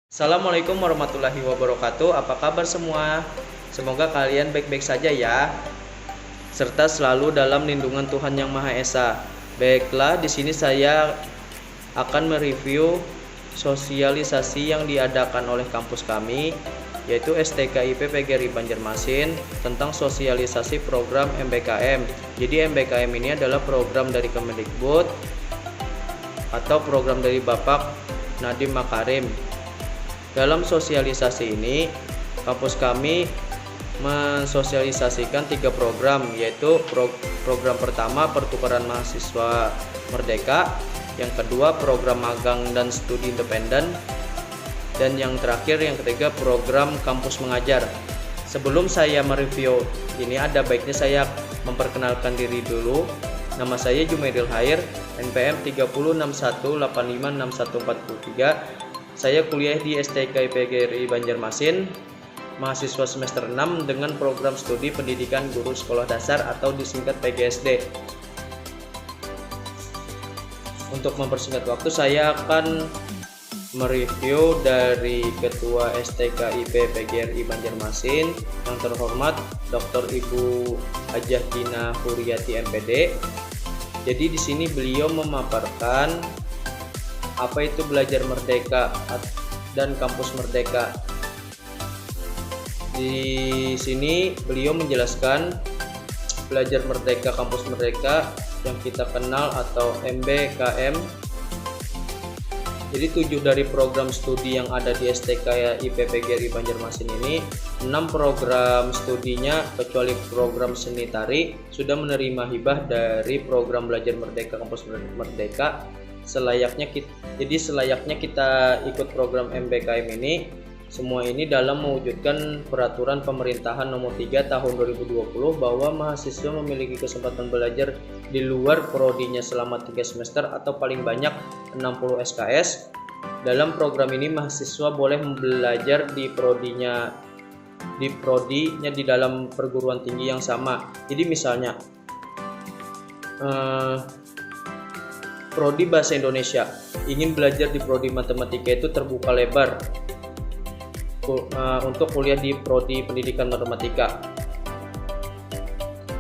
Assalamualaikum warahmatullahi wabarakatuh. Apa kabar semua? Semoga kalian baik-baik saja ya, serta selalu dalam lindungan Tuhan Yang Maha Esa. Baiklah, di sini saya akan mereview sosialisasi yang diadakan oleh kampus kami, yaitu STKIP PGRI Banjarmasin tentang sosialisasi program MBKM. Jadi MBKM ini adalah program dari Kemendikbud atau program dari Bapak Nadiem Makarim. Dalam sosialisasi ini, kampus kami mensosialisasikan 3 program, yaitu program pertama pertukaran mahasiswa merdeka, yang kedua program magang dan studi independen, dan yang terakhir yang ketiga program kampus mengajar. Sebelum saya mereview ini, ada baiknya saya memperkenalkan diri dulu. Nama saya Jumaidil Hair, NPM 3061856143. Saya kuliah di STKIP PGRI Banjarmasin, mahasiswa semester 6 dengan program studi pendidikan guru sekolah dasar atau disingkat PGSD. Untuk mempersingkat waktu, saya akan mereview dari Ketua STKIP PGRI Banjarmasin yang terhormat Dr. Ibu Hajah Dina Huriati MPD. Jadi di sini beliau memaparkan apa itu belajar merdeka dan kampus merdeka. Di sini beliau menjelaskan belajar merdeka kampus merdeka yang kita kenal atau MBKM. Jadi 7 dari program studi yang ada di STKIP PGRI Banjarmasin ini, 6 program studinya kecuali program seni tari sudah menerima hibah dari program belajar merdeka kampus merdeka. Selayaknya kita ikut program MBKM ini, semua ini dalam mewujudkan peraturan pemerintahan nomor 3 tahun 2020 bahwa mahasiswa memiliki kesempatan belajar di luar prodinya selama 3 semester atau paling banyak 60 SKS. Dalam program ini mahasiswa boleh belajar di prodinya di dalam perguruan tinggi yang sama. Jadi misalnya prodi bahasa Indonesia, ingin belajar di prodi matematika, itu terbuka lebar untuk kuliah di prodi pendidikan matematika.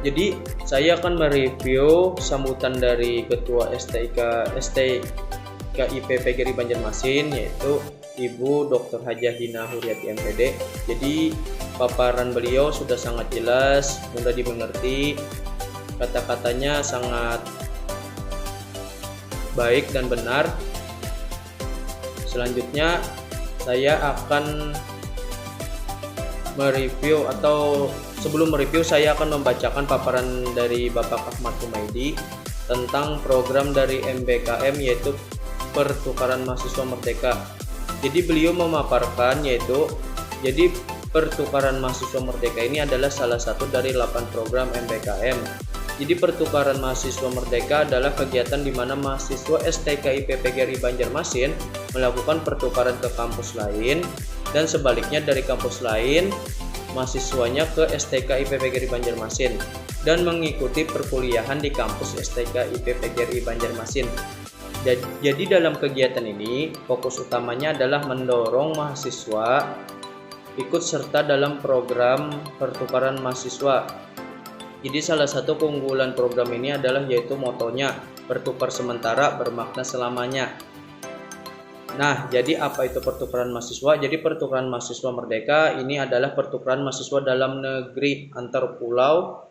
Jadi saya akan mereview sambutan dari Ketua STKIP PGRI Banjarmasin, yaitu Ibu Dr. Hajah Dina Huriati MPD. Jadi paparan beliau sudah sangat jelas, mudah dimengerti, kata-katanya sangat baik dan benar. Selanjutnya saya akan mereview, atau sebelum mereview saya akan membacakan paparan dari Bapak Ahmad Humaidi tentang program dari MBKM, yaitu pertukaran mahasiswa merdeka. Jadi beliau memaparkan jadi pertukaran mahasiswa merdeka ini adalah salah satu dari 8 program MBKM. Jadi pertukaran mahasiswa merdeka adalah kegiatan di mana mahasiswa STKIP PGRI Banjarmasin melakukan pertukaran ke kampus lain, dan sebaliknya dari kampus lain mahasiswanya ke STKIP PGRI Banjarmasin dan mengikuti perkuliahan di kampus STKIP PGRI Banjarmasin. Jadi dalam kegiatan ini fokus utamanya adalah mendorong mahasiswa ikut serta dalam program pertukaran mahasiswa. Jadi salah satu keunggulan program ini adalah yaitu motonya bertukar sementara bermakna selamanya. Nah, jadi apa itu pertukaran mahasiswa? Jadi pertukaran mahasiswa merdeka ini adalah pertukaran mahasiswa dalam negeri antar pulau.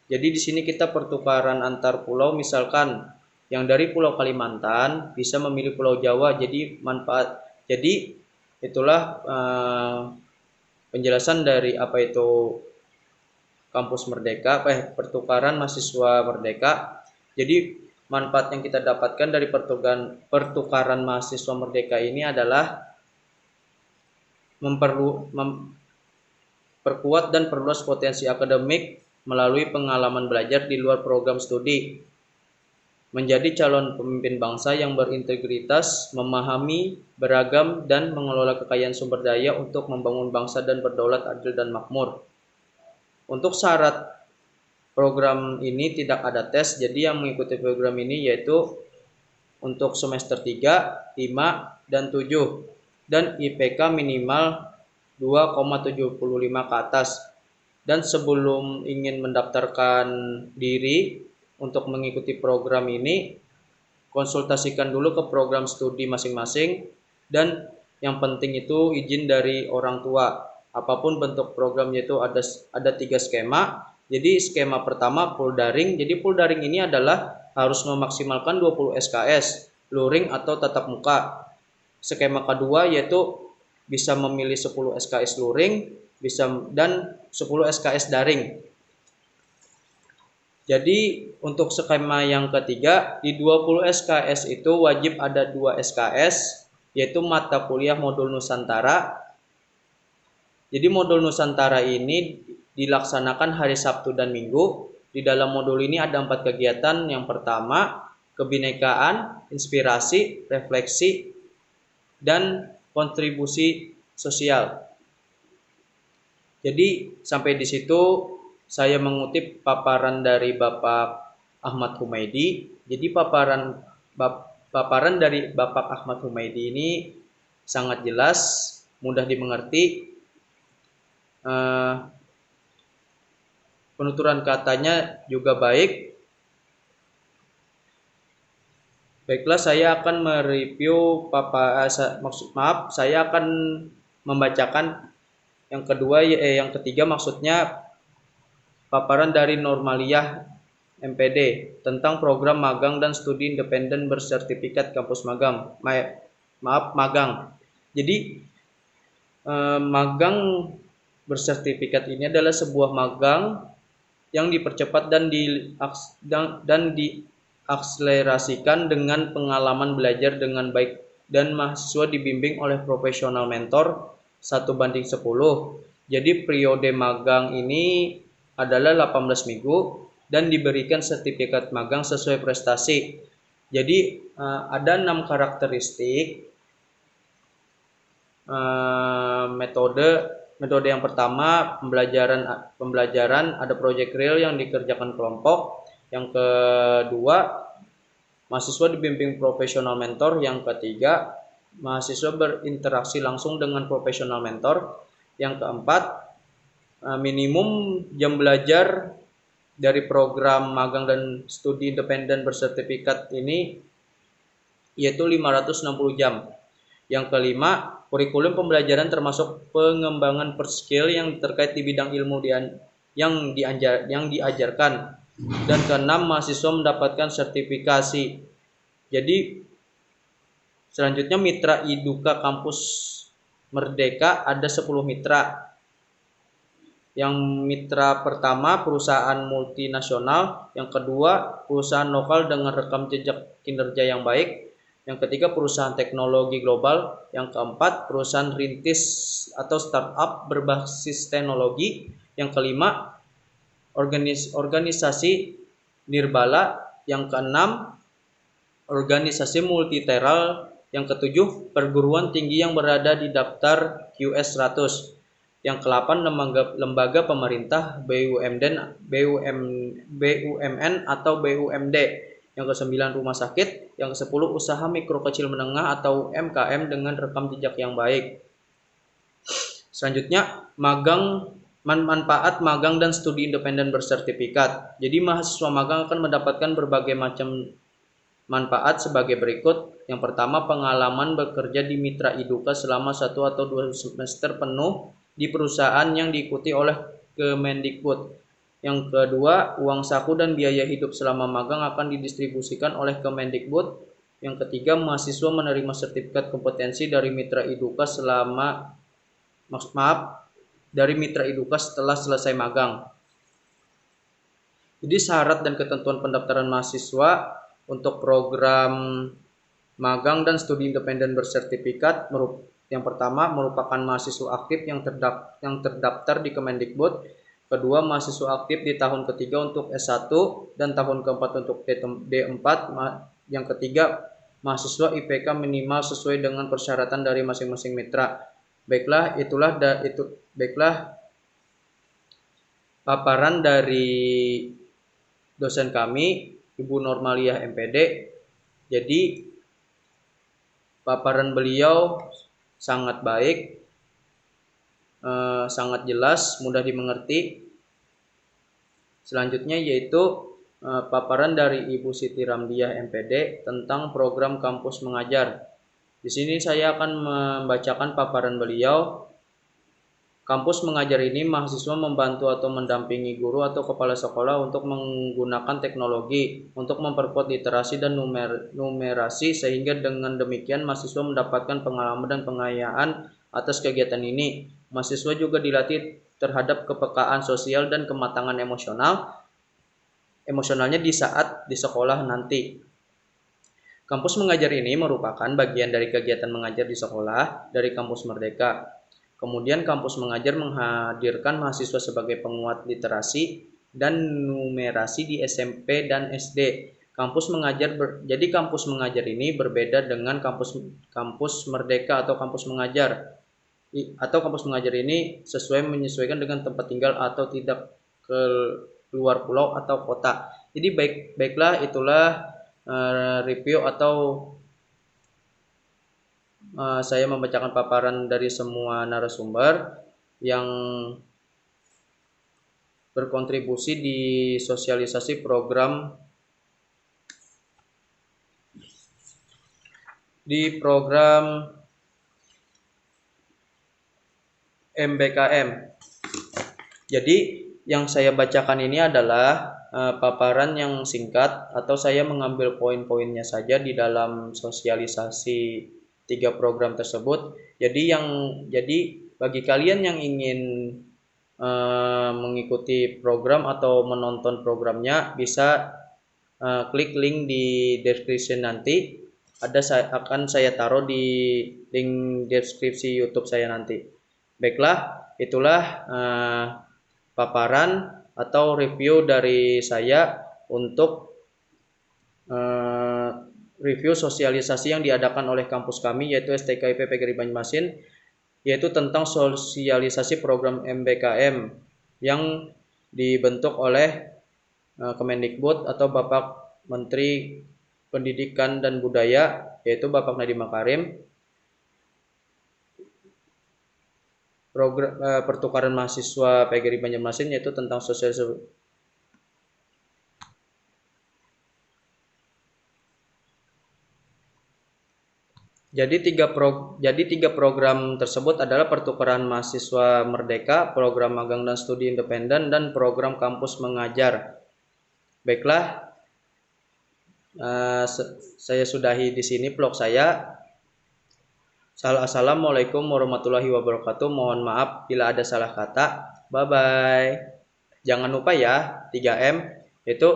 Jadi di sini kita pertukaran antar pulau, misalkan yang dari Pulau Kalimantan bisa memilih Pulau Jawa. Jadi itulah penjelasan dari apa itu kampus merdeka, pertukaran mahasiswa merdeka. Jadi manfaat yang kita dapatkan dari pertukaran mahasiswa merdeka ini adalah memperkuat dan perluas potensi akademik melalui pengalaman belajar di luar program studi, menjadi calon pemimpin bangsa yang berintegritas, memahami, beragam, dan mengelola kekayaan sumber daya untuk membangun bangsa dan berdaulat adil dan makmur. Untuk syarat program ini tidak ada tes, jadi yang mengikuti program ini yaitu untuk semester 3, 5, dan 7. dan IPK minimal 2,75 ke atas. Dan sebelum ingin mendaftarkan diri untuk mengikuti program ini, konsultasikan dulu ke program studi masing-masing, dan yang penting itu izin dari orang tua. Apapun bentuk programnya itu ada 3 skema. Jadi skema pertama full daring. Jadi full daring ini adalah harus memaksimalkan 20 SKS, luring atau tatap muka. Skema kedua yaitu bisa memilih 10 SKS luring, dan 10 SKS daring. Jadi untuk skema yang ketiga, di 20 SKS itu wajib ada 2 SKS, yaitu mata kuliah modul Nusantara. Jadi modul Nusantara ini dilaksanakan hari Sabtu dan Minggu. Di dalam modul ini ada 4 kegiatan. Yang pertama, kebinekaan, inspirasi, refleksi, dan kontribusi sosial. Jadi sampai di situ saya mengutip paparan dari Bapak Ahmad Humaidi. Jadi paparan dari Bapak Ahmad Humaidi ini sangat jelas, mudah dimengerti. Penuturan katanya juga baik. Baiklah, saya akan mereview saya akan membacakan yang ketiga maksudnya paparan dari Normaliyah MPD tentang program magang dan studi independen bersertifikat kampus magang. Magang. Jadi magang bersertifikat ini adalah sebuah magang yang dipercepat dan diakselerasikan dengan pengalaman belajar dengan baik, dan mahasiswa dibimbing oleh profesional mentor 1:10. Jadi periode magang ini adalah 18 minggu dan diberikan sertifikat magang sesuai prestasi. Jadi ada 6 karakteristik metode yang pertama, pembelajaran ada project real yang dikerjakan kelompok. Yang kedua, mahasiswa dibimbing profesional mentor. Yang ketiga, mahasiswa berinteraksi langsung dengan profesional mentor. Yang keempat, minimum jam belajar dari program magang dan studi independen bersertifikat ini yaitu 560 jam. Yang kelima, kurikulum pembelajaran termasuk pengembangan per skill yang terkait di bidang ilmu yang diajarkan. Dan keenam, mahasiswa mendapatkan sertifikasi. Jadi selanjutnya mitra Iduka Kampus Merdeka ada 10 mitra. Yang mitra pertama perusahaan multinasional, yang kedua perusahaan lokal dengan rekam jejak kinerja yang baik, yang ketiga perusahaan teknologi global, yang keempat perusahaan rintis atau startup berbasis teknologi, yang kelima organisasi nirbala, yang keenam organisasi multilateral, yang ketujuh perguruan tinggi yang berada di daftar QS 100, yang ke-8 lembaga pemerintah BUMN atau BUMD, yang ke-9 rumah sakit, yang ke-10 usaha mikro kecil menengah atau MKM dengan rekam jejak yang baik. Selanjutnya, manfaat magang dan studi independen bersertifikat. Jadi mahasiswa magang akan mendapatkan berbagai macam manfaat sebagai berikut. Yang pertama, pengalaman bekerja di mitra Iduka selama 1 atau 2 semester penuh di perusahaan yang diikuti oleh Kemendikbud. Yang kedua, uang saku dan biaya hidup selama magang akan didistribusikan oleh Kemendikbud. Yang ketiga, mahasiswa menerima sertifikat kompetensi dari mitra Iduka setelah selesai magang. Jadi syarat dan ketentuan pendaftaran mahasiswa untuk program magang dan studi independen bersertifikat, yang pertama merupakan mahasiswa aktif yang terdaftar di Kemendikbud. Kedua, mahasiswa aktif di tahun ketiga untuk S1 dan tahun keempat untuk D4. Yang ketiga, mahasiswa IPK minimal sesuai dengan persyaratan dari masing-masing mitra. Baiklah, baiklah paparan dari dosen kami, Ibu Normaliyah MPD. Jadi paparan beliau sangat baik, sangat jelas, mudah dimengerti. Selanjutnya yaitu paparan dari Ibu Siti Ramdiah MPD tentang program kampus mengajar. Di sini saya akan membacakan paparan beliau. Kampus mengajar ini mahasiswa membantu atau mendampingi guru atau kepala sekolah untuk menggunakan teknologi untuk memperkuat literasi dan numerasi, sehingga dengan demikian mahasiswa mendapatkan pengalaman dan pengayaan atas kegiatan ini. Mahasiswa juga dilatih terhadap kepekaan sosial dan kematangan emosionalnya di saat di sekolah nanti. Kampus mengajar ini merupakan bagian dari kegiatan mengajar di sekolah dari Kampus Merdeka. Kemudian kampus mengajar menghadirkan mahasiswa sebagai penguat literasi dan numerasi di SMP dan SD. Jadi kampus mengajar ini berbeda dengan kampus Merdeka atau kampus mengajar. Kampus mengajar ini menyesuaikan dengan tempat tinggal atau tidak ke luar pulau atau kota. Jadi baiklah itulah review atau saya membacakan paparan dari semua narasumber yang berkontribusi di sosialisasi program MBKM. Jadi yang saya bacakan ini adalah paparan yang singkat, atau saya mengambil poin-poinnya saja di dalam sosialisasi 3 program tersebut. Jadi bagi kalian yang ingin mengikuti program atau menonton programnya, bisa klik link di description nanti. Akan saya taruh di link deskripsi YouTube saya nanti. Baiklah, itulah paparan atau review dari saya untuk review sosialisasi yang diadakan oleh kampus kami, yaitu STKIP PGRI Banyumasin, yaitu tentang sosialisasi program MBKM yang dibentuk oleh Kemendikbud atau Bapak Menteri Pendidikan dan Budaya, yaitu Bapak Nadiem Makarim. Program pertukaran mahasiswa PGRI Banyumasin, yaitu tentang sosialisasi. Jadi tiga program tersebut adalah pertukaran mahasiswa merdeka, program magang dan studi independen, dan program kampus mengajar. Baiklah, saya sudahi di sini vlog saya. Assalamualaikum warahmatullahi wabarakatuh. Mohon maaf bila ada salah kata. Bye bye. Jangan lupa ya 3M, yaitu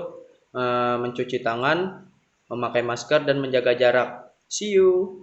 mencuci tangan, memakai masker, dan menjaga jarak. See you.